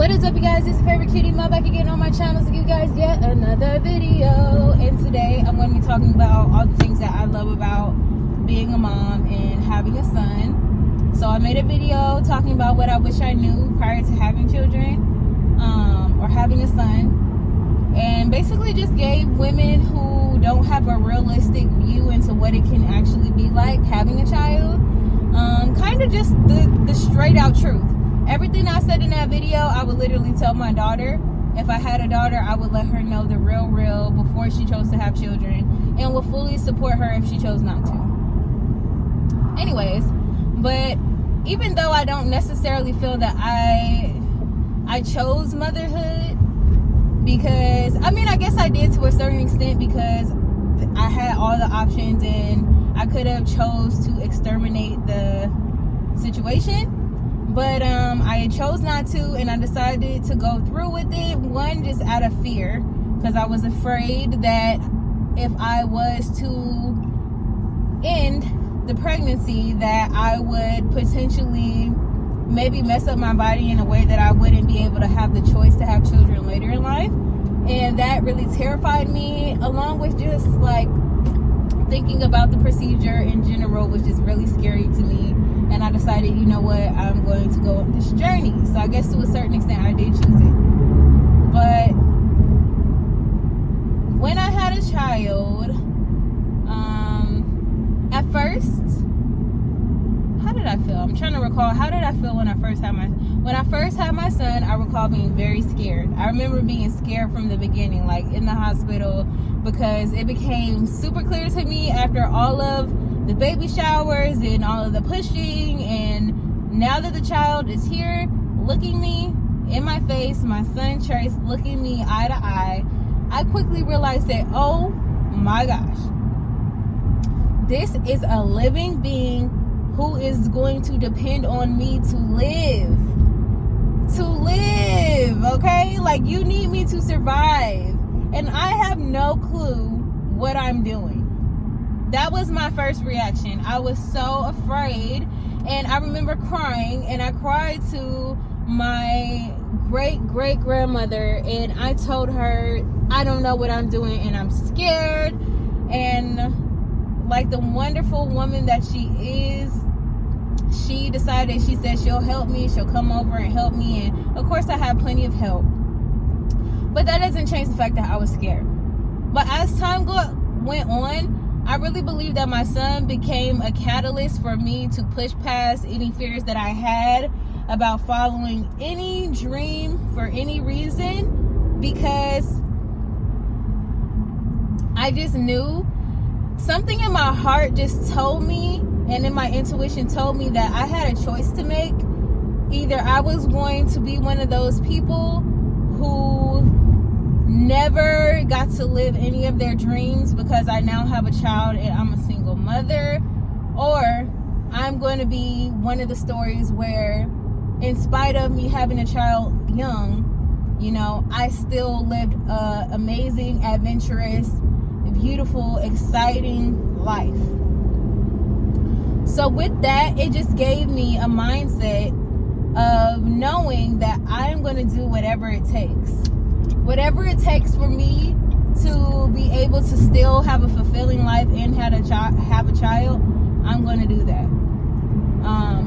What is up, you guys? It's your favorite cutie Mo back again on my channel to give you guys yet another video. And today I'm going to be talking about all the things that I love about being a mom and having a son. So I made a video talking about what I wish I knew prior to having children, or having a son, and basically just gave women who don't have a realistic view into what it can actually be like having a child, kind of just the straight out truth. Everything I said in that video, I would literally tell my daughter. If I had a daughter, I would let her know the real before she chose to have children, and would fully support her if she chose not to. Anyways, but even though I don't necessarily feel that I chose motherhood, because, I mean, I guess I did to a certain extent, because I had all the options and I could have chose to exterminate the situation. But I chose not to, and I decided to go through with it. One, just out of fear, because I was afraid that if I was to end the pregnancy, that I would potentially maybe mess up my body in a way that I wouldn't be able to have the choice to have children later in life. And that really terrified me, along with just like thinking about the procedure in general was just really scary to me. And I decided, you know what, I'm going to go on this journey. So I guess to a certain extent I did choose it. But when I had a child, at first, how did I feel? I'm trying to recall, how did I feel when I first had my son? I recall being very scared. I remember being scared from the beginning, like in the hospital, because it became super clear to me after all of the baby showers and all of the pushing, and now that the child is here looking me in my face, my son Trace looking me eye to eye, I quickly realized that, oh my gosh, this is a living being who is going to depend on me to live, okay? Like, you need me to survive, and I have no clue what I'm doing. That was my first reaction. I was so afraid, and I remember crying, and I cried to my great grandmother, and I told her, I don't know what I'm doing, and I'm scared. And like the wonderful woman that she is, she decided, she said she'll help me, she'll come over and help me, and of course I had plenty of help. But that doesn't change the fact that I was scared. But as time went on, I really believe that my son became a catalyst for me to push past any fears that I had about following any dream for any reason, because I just knew something in my heart just told me, and in my intuition told me, that I had a choice to make. Either I was going to be one of those people who never got to live any of their dreams because I now have a child and I'm a single mother, or I'm going to be one of the stories where, in spite of me having a child young, you know, I still lived an amazing, adventurous, beautiful, exciting life. So with that, it just gave me a mindset of knowing that I'm going to do whatever it takes. Whatever it takes for me to be able to still have a fulfilling life and have a child, I'm going to do that.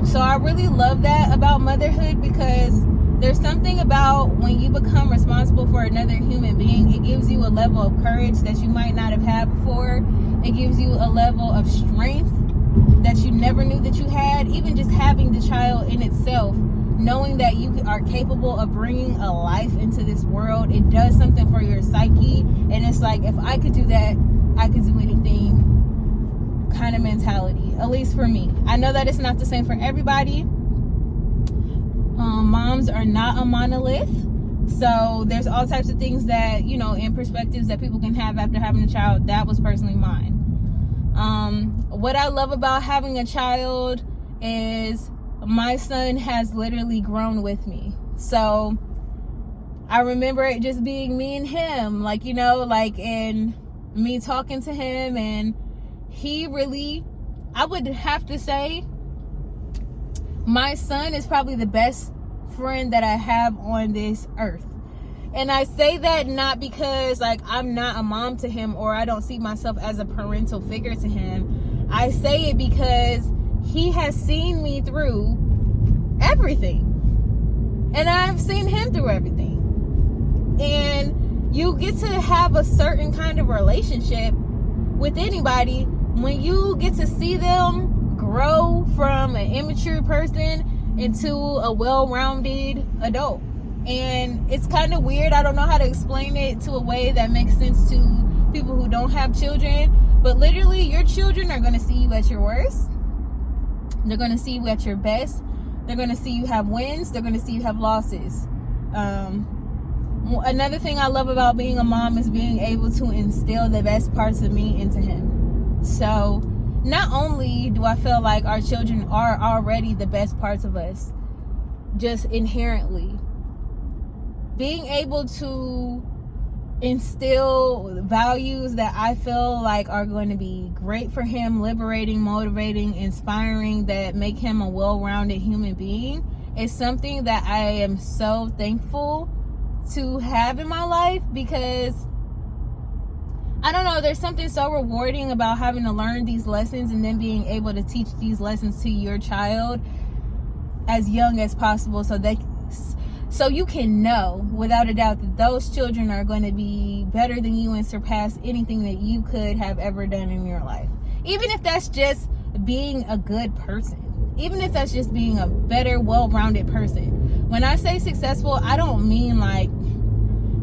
So I really love that about motherhood, because there's something about when you become responsible for another human being, it gives you a level of courage that you might not have had before. It gives you a level of strength that you never knew that you had. Even just having the child in itself, knowing that you are capable of bringing a life into this world, it does something for your psyche. And it's like, if I could do that, I could do anything kind of mentality, at least for me. I know that it's not the same for everybody. Moms are not a monolith, so there's all types of things that, you know, in perspectives that people can have after having a child. That was personally mine. What I love about having a child is my son has literally grown with me. So I remember it just being me and him, like, you know, like, and me talking to him, and he really, I would have to say, my son is probably the best friend that I have on this earth. And I say that not because like I'm not a mom to him or I don't see myself as a parental figure to him. I say it because he has seen me through everything. And I've seen him through everything. And you get to have a certain kind of relationship with anybody when you get to see them grow from an immature person into a well-rounded adult. And it's kind of weird. I don't know how to explain it to a way that makes sense to people who don't have children. But literally, your children are going to see you at your worst. They're going to see you at your best. They're going to see you have wins. They're going to see you have losses. Another thing I love about being a mom is being able to instill the best parts of me into him. So not only do I feel like our children are already the best parts of us, just inherently, being able to instill values that I feel like are going to be great for him, liberating, motivating, inspiring, that make him a well-rounded human being is something that I am so thankful to have in my life, because I don't know, there's something so rewarding about having to learn these lessons and then being able to teach these lessons to your child as young as possible, so you can know without a doubt that those children are going to be better than you and surpass anything that you could have ever done in your life. Even if that's just being a good person. Even if that's just being a better, well-rounded person. When I say successful, I don't mean like,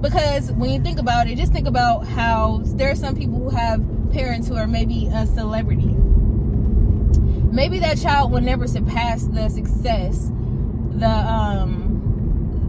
because when you think about it, just think about how there are some people who have parents who are maybe a celebrity. Maybe that child will never surpass the success,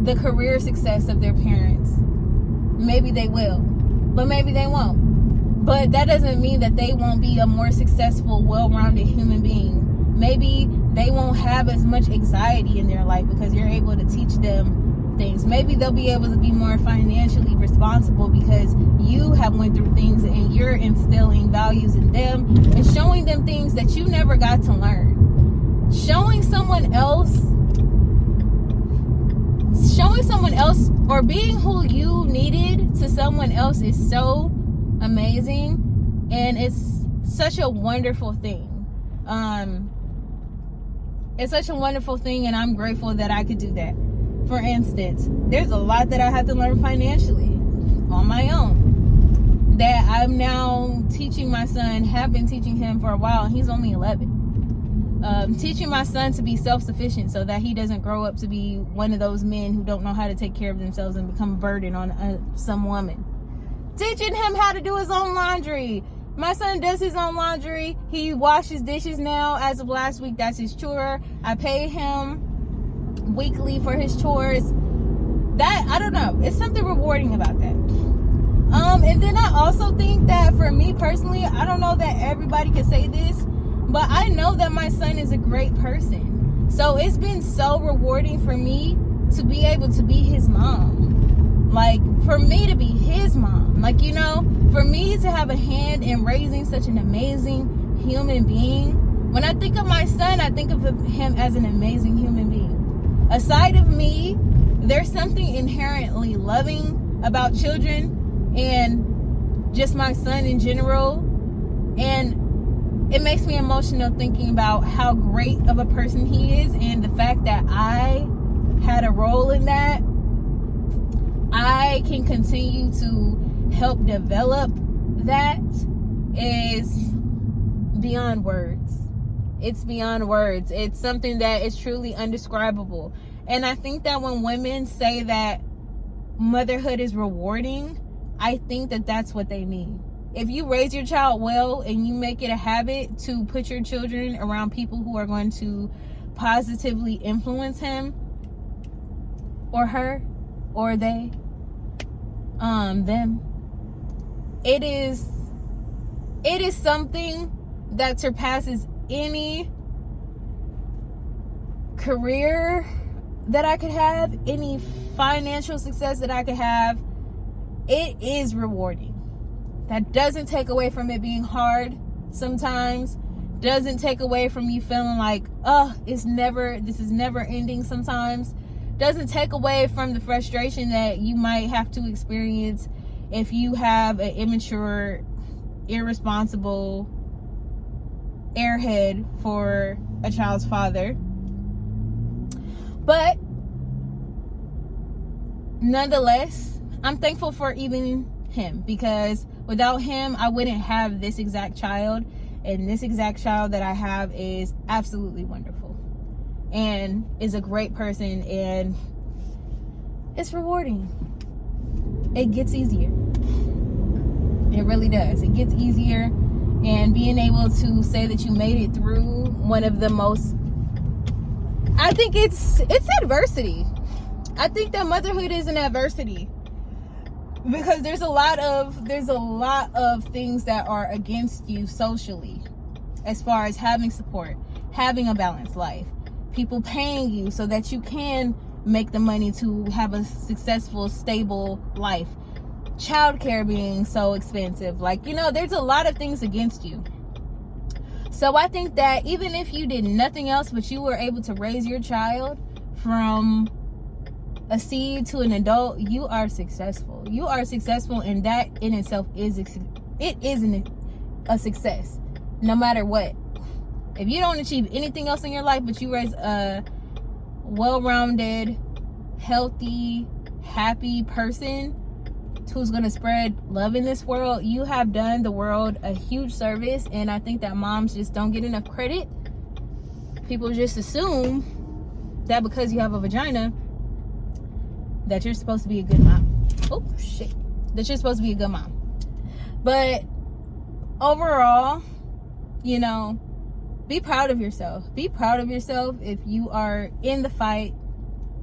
the career success of their parents. Maybe they will, but maybe they won't. But that doesn't mean that they won't be a more successful, well-rounded human being. Maybe they won't have as much anxiety in their life because you're able to teach them things. Maybe they'll be able to be more financially responsible because you have went through things and you're instilling values in them and showing them things that you never got to learn. Showing someone else or being who you needed to someone else is so amazing, and it's such a wonderful thing. It's such a wonderful thing, and I'm grateful that I could do that. For instance, there's a lot that I had to learn financially on my own that I'm now teaching my son, have been teaching him for a while, and he's only 11. Teaching my son to be self-sufficient so that he doesn't grow up to be one of those men who don't know how to take care of themselves and become a burden on some woman. Teaching him how to do his own laundry. My son does his own laundry. He washes dishes now. As of last week, that's his chore. I pay him weekly for his chores. That, I don't know, it's something rewarding about that. And then I also think that for me personally, I don't know that everybody can say this, but I know that my son is a great person. So it's been so rewarding for me to be able to be his mom. Like, for me to be his mom. Like, you know, for me to have a hand in raising such an amazing human being. When I think of my son, I think of him as an amazing human being. Aside of me, there's something inherently loving about children and just my son in general. And it makes me emotional thinking about how great of a person he is, and the fact that I had a role in that. I can continue to help develop that is beyond words. It's beyond words. It's something that is truly undescribable. And I think that when women say that motherhood is rewarding, I think that that's what they mean. If you raise your child well and you make it a habit to put your children around people who are going to positively influence him or her or they, them, it is something that surpasses any career that I could have, any financial success that I could have. It is rewarding. That doesn't take away from it being hard sometimes. Doesn't take away from you feeling like, this is never ending sometimes. doesn't take away from the frustration that you might have to experience if you have an immature, irresponsible airhead for a child's father. But nonetheless, I'm thankful for even him, because without him, I wouldn't have this exact child. And this exact child that I have is absolutely wonderful and is a great person, and it's rewarding. It gets easier. It really does. It gets easier, and being able to say that you made it through one of the most, I think it's adversity. I think that motherhood is an adversity, because there's a lot of things that are against you socially, as far as having support, having a balanced life, people paying you so that you can make the money to have a successful, stable life, childcare being so expensive. Like, you know, there's a lot of things against you. So I think that even if you did nothing else, but you were able to raise your child from a seed to an adult, you are successful. You are successful, and that in itself is a success, no matter what. If you don't achieve anything else in your life, but you raise a well-rounded, healthy, happy person who's going to spread love in this world, you have done the world a huge service. And I think that moms just don't get enough credit. People just assume that because you have a vagina, that you're supposed to be a good mom. Oh, shit. That you're supposed to be a good mom. But overall, you know, be proud of yourself. Be proud of yourself if you are in the fight,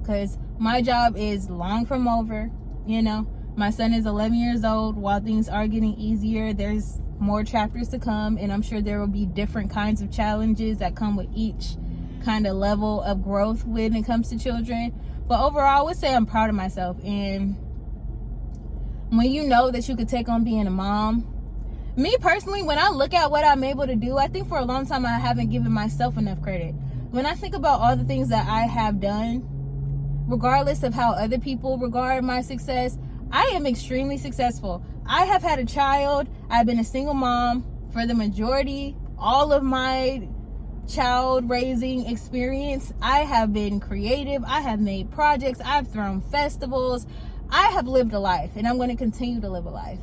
because my job is long from over. You know, my son is 11 years old. While things are getting easier, there's more chapters to come, and I'm sure there will be different kinds of challenges that come with each kind of level of growth when it comes to children. But overall, I would say I'm proud of myself. And when you know that you could take on being a mom, me personally, when I look at what I'm able to do, I think for a long time I haven't given myself enough credit. When I think about all the things that I have done, regardless of how other people regard my success, I am extremely successful. I have had a child. I've been a single mom for the majority, all of my child raising experience. I have been creative. I have made projects. I've thrown festivals. I have lived a life, and I'm going to continue to live a life.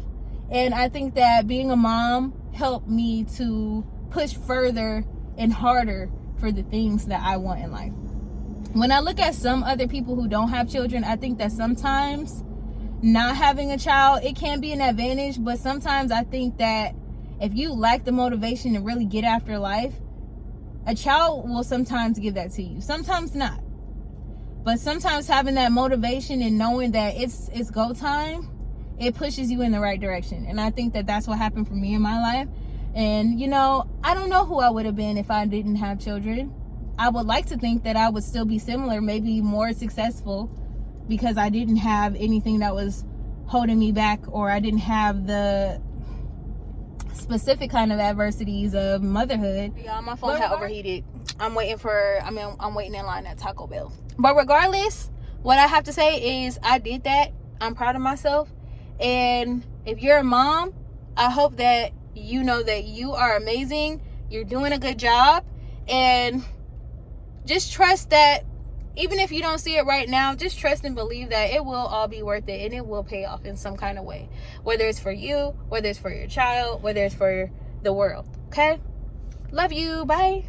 And I think that being a mom helped me to push further and harder for the things that I want in life. When I look at some other people who don't have children, I think that sometimes not having a child, it can be an advantage. But sometimes I think that if you lack the motivation to really get after life, a child will sometimes give that to you. Sometimes not. But sometimes having that motivation and knowing that it's go time, it pushes you in the right direction. And I think that that's what happened for me in my life. And, you know, I don't know who I would have been if I didn't have children. I would like to think that I would still be similar, maybe more successful, because I didn't have anything that was holding me back, or I didn't have the specific kind of adversities of motherhood. Y'all, my phone had overheated. I'm waiting in line at Taco Bell. But regardless, what I have to say is I did that. I'm proud of myself. And if you're a mom, I hope that you know that you are amazing. You're doing a good job. And just trust that even if you don't see it right now, just trust and believe that it will all be worth it, and it will pay off in some kind of way. Whether it's for you, whether it's for your child, whether it's for the world. Okay? Love you. Bye.